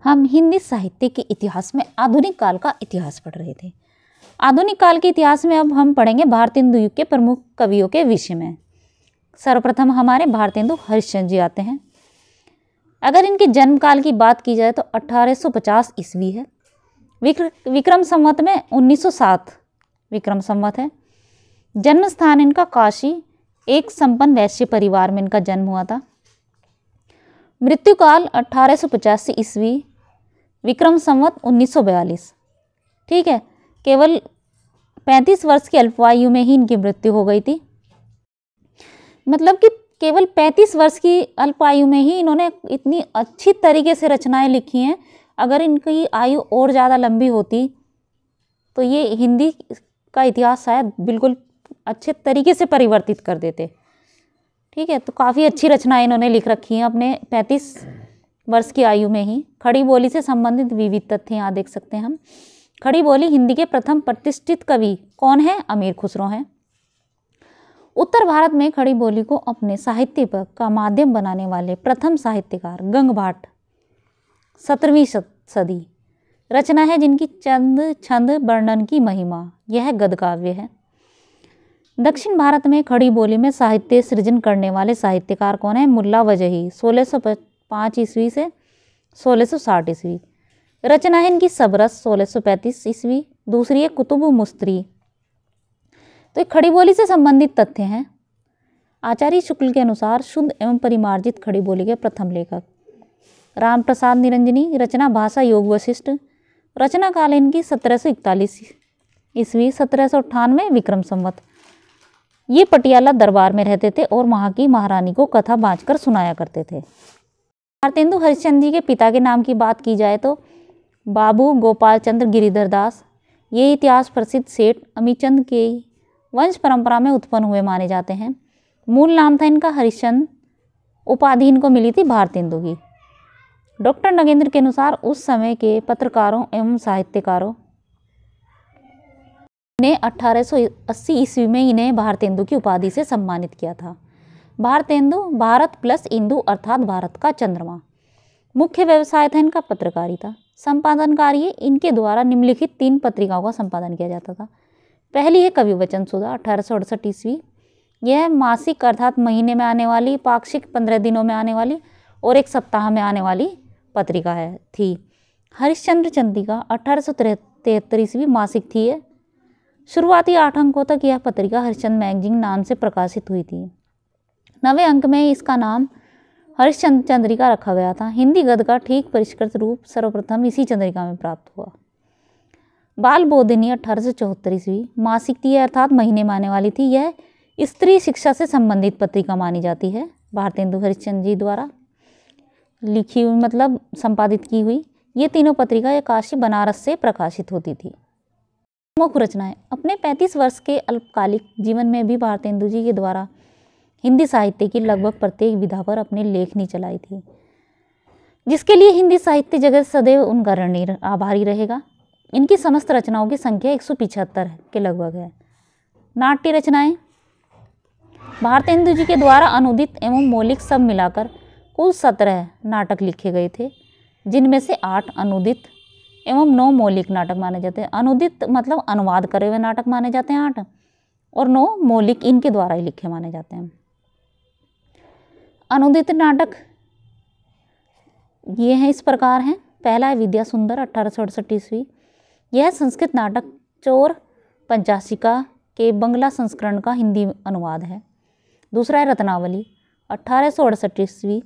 हम हिंदी साहित्य के इतिहास में आधुनिक काल का इतिहास पढ़ रहे थे। आधुनिक काल के इतिहास में अब हम पढ़ेंगे भारतेंदु युग के प्रमुख कवियों के विषय में। सर्वप्रथम हमारे भारतेंदु हरिश्चंद्र जी आते हैं। अगर इनके जन्म काल की बात की जाए तो 1850 ईस्वी है। विक्रम संवत में 1907 विक्रम संवत है। जन्म स्थान इनका काशी, एक संपन्न वैश्य परिवार में इनका जन्म हुआ था। मृत्यु काल 1885 ईस्वी, विक्रम संवत 1942। ठीक है, केवल 35 वर्ष की अल्पायु में ही इनकी मृत्यु हो गई थी। मतलब कि केवल 35 वर्ष की अल्पायु में ही इन्होंने इतनी अच्छी तरीके से रचनाएं लिखी हैं। अगर इनकी आयु और ज़्यादा लंबी होती तो ये हिंदी का इतिहास शायद बिल्कुल अच्छे तरीके से परिवर्तित कर देते। ठीक है, तो काफ़ी अच्छी रचनाएं इन्होंने लिख रखी हैं अपने 35 वर्ष की आयु में ही। खड़ी बोली से संबंधित विविध तथ्य यहाँ देख सकते हैं हम। खड़ी बोली हिंदी के प्रथम प्रतिष्ठित कवि कौन है? अमीर खुसरो हैं। उत्तर भारत में खड़ी बोली को अपने साहित्य का माध्यम बनाने वाले प्रथम साहित्यकार गंगभाट 17वीं सदी। रचना है जिनकी चंद छंद वर्णन की महिमा, यह गद्य काव्य है। दक्षिण भारत में खड़ी बोली में साहित्य सृजन करने वाले साहित्यकार कौन है? मुल्ला वजही 1605 ईस्वी से 1660 ईस्वी। रचना है इनकी सबरस 1635 ईस्वी। दूसरी है कुतुब मुस्तरी। तो खड़ी बोली से संबंधित तथ्य हैं। आचार्य शुक्ल के अनुसार शुद्ध एवं परिमार्जित खड़ी बोली के प्रथम लेखक राम प्रसाद निरंजनी। रचना भाषा योग वशिष्ठ। रचना काल इनकी 1741 ईस्वी 1798 विक्रम संवत। ये पटियाला दरबार में रहते थे और वहाँ की महारानी को कथा बाँचकर सुनाया करते थे। भारतेंदु हरिश्चंद्र जी के पिता के नाम की बात की जाए तो बाबू गोपाल चंद्र गिरिधर दास। ये इतिहास प्रसिद्ध सेठ अमीचंद के वंश परंपरा में उत्पन्न हुए माने जाते हैं। मूल नाम था इनका हरिश्चंद्र, उपाधि इनको मिली थी भारतेंदु की। डॉक्टर नगेंद्र के अनुसार उस समय के पत्रकारों एवं साहित्यकारों ने 1880 ईस्वी में इन्हें भारतेंदु की उपाधि से सम्मानित किया था। भारतेंदु भारत प्लस इंदु अर्थात भारत का चंद्रमा। मुख्य व्यवसाय था इनका पत्रकारिता। संपादन कार्य इनके द्वारा निम्नलिखित 3 पत्रिकाओं का संपादन किया जाता था। पहली है कवि वचन सुधा 1868 ईस्वी। यह मासिक अर्थात महीने में आने वाली, पाक्षिक 15 दिनों में आने वाली और एक सप्ताह में आने वाली पत्रिका थी। हरिश्चंद्र चंद्रिका 1873 ईस्वी मासिक थी। शुरुआती 8 अंकों तक यह पत्रिका हरिश्चंद्र मैगजीन नाम से प्रकाशित हुई थी। 9वें अंक में इसका नाम हरिश्चंद्र चंद्रिका रखा गया था। हिंदी गद्य का ठीक परिष्कृत रूप सर्वप्रथम इसी चंद्रिका में प्राप्त हुआ। बाल बोधिनी 1874 ईस्वी मासिक थी अर्थात महीने में आने वाली थी। यह स्त्री शिक्षा से संबंधित पत्रिका मानी जाती है। भारतेंदु हरिश्चंद्र जी द्वारा लिखी हुई मतलब संपादित की हुई ये तीनों पत्रिका काशी बनारस से प्रकाशित होती थी। प्रमुख रचनाएं। अपने 35 वर्ष के अल्पकालिक जीवन में भी भारतेंदु जी के द्वारा हिंदी साहित्य की लगभग प्रत्येक विधा पर अपने लेखनी चलाई थी, जिसके लिए हिंदी साहित्य जगत सदैव उनका ऋणी आभारी रहेगा। इनकी समस्त रचनाओं की संख्या 175 के लगभग है। नाट्य रचनाएं। भारतेंदु जी के द्वारा अनुदित एवं मौलिक सब मिलाकर कुल 17 नाटक लिखे गए थे, जिनमें से 8 अनुदित एवं 9 मौलिक नाटक माने जाते हैं। अनुदित मतलब अनुवाद करे हुए नाटक माने जाते हैं 8 और 9 मौलिक इनके द्वारा ही लिखे माने जाते हैं। अनुदित नाटक ये हैं इस प्रकार हैं। पहला है विद्या सुंदर 1868 ईस्वी। यह संस्कृत नाटक चोर पंचाशिका के बंगला संस्करण का हिंदी अनुवाद है। दूसरा है रत्नावली 1868 ईस्वी।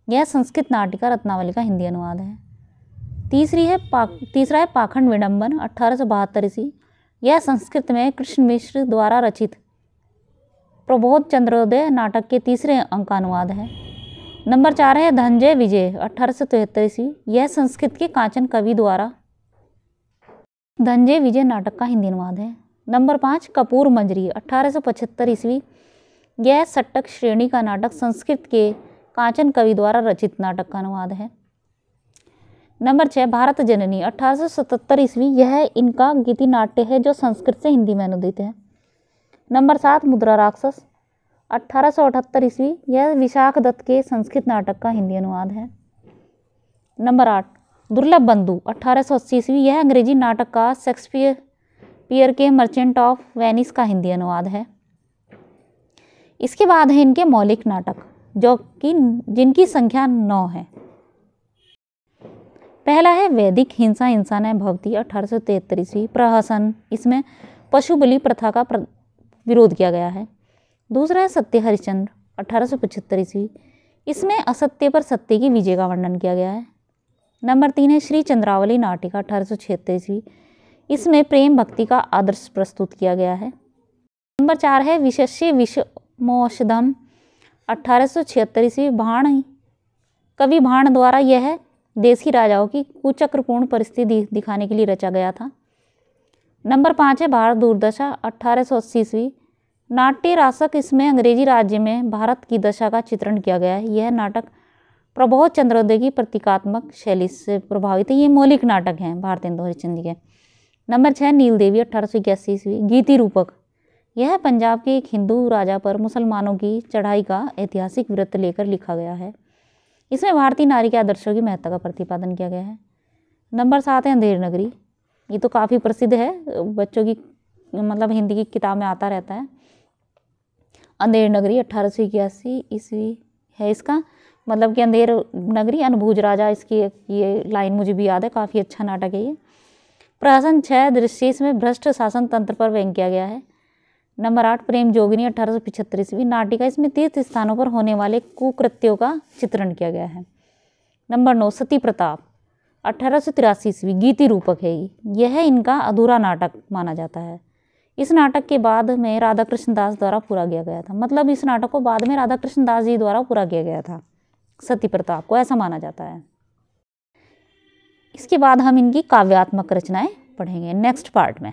यह संस्कृत नाटिका रत्नावली का हिंदी अनुवाद है। तीसरा है पाखंड विडंबन 1872 ईस्वी। यह संस्कृत में कृष्ण मिश्र द्वारा रचित प्रबोध चंद्रोदय नाटक के तीसरे अंक का अनुवाद है। नंबर 4 है धनंजय विजय 1873 ईस्वी। यह संस्कृत के कांचन कवि द्वारा धनंजय विजय नाटक का हिंदी अनुवाद है। नंबर 5 कपूर मंजरी 1875 ईस्वी। यह सट्टक श्रेणी का नाटक संस्कृत के कांचन कवि द्वारा रचित नाटक का अनुवाद है। नंबर 6 भारत जननी 1877 ईस्वी। यह इनका गीति नाट्य है जो संस्कृत से हिंदी में अनुदित है। नंबर 7 मुद्रा राक्षस 1878 ईस्वी। यह विशाख दत्त के संस्कृत नाटक का हिंदी अनुवाद है। नंबर 8 दुर्लभ बंधु 1880 ईस्वी, यह अंग्रेजी नाटक का शेक्सपियर के मर्चेंट ऑफ वेनिस का हिंदी अनुवाद है। इसके बाद है इनके मौलिक नाटक जो कि जिनकी संख्या 9 है। पहला है वैदिक हिंसा इंसान है भवती 1873 ईस्वी, प्रहसन, इसमें पशु बलि प्रथा का विरोध किया गया है। दूसरा है सत्य हरिश्चंद्र 1875 ईस्वी, इसमें असत्य पर सत्य की विजय का वर्णन किया गया है। नंबर 3 है श्री चंद्रावली नाटिका 1876 ईस्वी, इसमें प्रेम भक्ति का आदर्श प्रस्तुत किया गया है। नंबर 4 है विशस्य विषमोषधम 1876 ईस्वी, भाण, कवि भाण द्वारा यह देशी राजाओं की कुचक्रपूर्ण परिस्थिति दिखाने के लिए रचा गया था। नंबर 5 है भारत दुर्दशा 1880 ईस्वी, नाट्य रासक, इसमें अंग्रेजी राज्य में भारत की दशा का चित्रण किया गया है। यह नाटक प्रबोध चंद्रोदय की प्रतीकात्मक शैली से प्रभावित है। ये मौलिक नाटक हैं भारतेंदु हरिश्चंद्र के। नंबर 6 नील देवी 1881 ईस्वी, गीति रूपक, यह पंजाब के एक हिंदू राजा पर मुसलमानों की चढ़ाई का ऐतिहासिक वृत्त लेकर लिखा गया है। इसमें भारतीय नारी के आदर्शों की महत्ता का प्रतिपादन किया गया है। नंबर 7 है अंधेर नगरी, ये तो काफ़ी प्रसिद्ध है, बच्चों की मतलब हिंदी की किताब में आता रहता है। अंधेर नगरी 1881 ईस्वी है इसका, मतलब कि अंधेर नगरी अनुभूज राजा, इसकी ये लाइन मुझे भी याद है, काफ़ी अच्छा नाटक है ये। प्रहसन 6 दृश्य, इसमें भ्रष्ट शासन तंत्र पर व्यंग्य किया गया है। नंबर 8 प्रेम जोगिनी 1875 ईस्वी, नाटिका, इसमें तीर्थ स्थानों पर होने वाले कुकृत्यों का चित्रण किया गया है। नंबर 9 सती प्रताप 1883 ईस्वी, गीति रूपक है यह इनका अधूरा नाटक माना जाता है। इस नाटक के बाद में राधा कृष्ण दास द्वारा पूरा किया गया था, मतलब इस नाटक को बाद में राधा कृष्ण दास जी द्वारा पूरा किया गया था सती प्रताप को, ऐसा माना जाता है। इसके बाद हम इनकी काव्यात्मक रचनाएं पढ़ेंगे नेक्स्ट पार्ट में।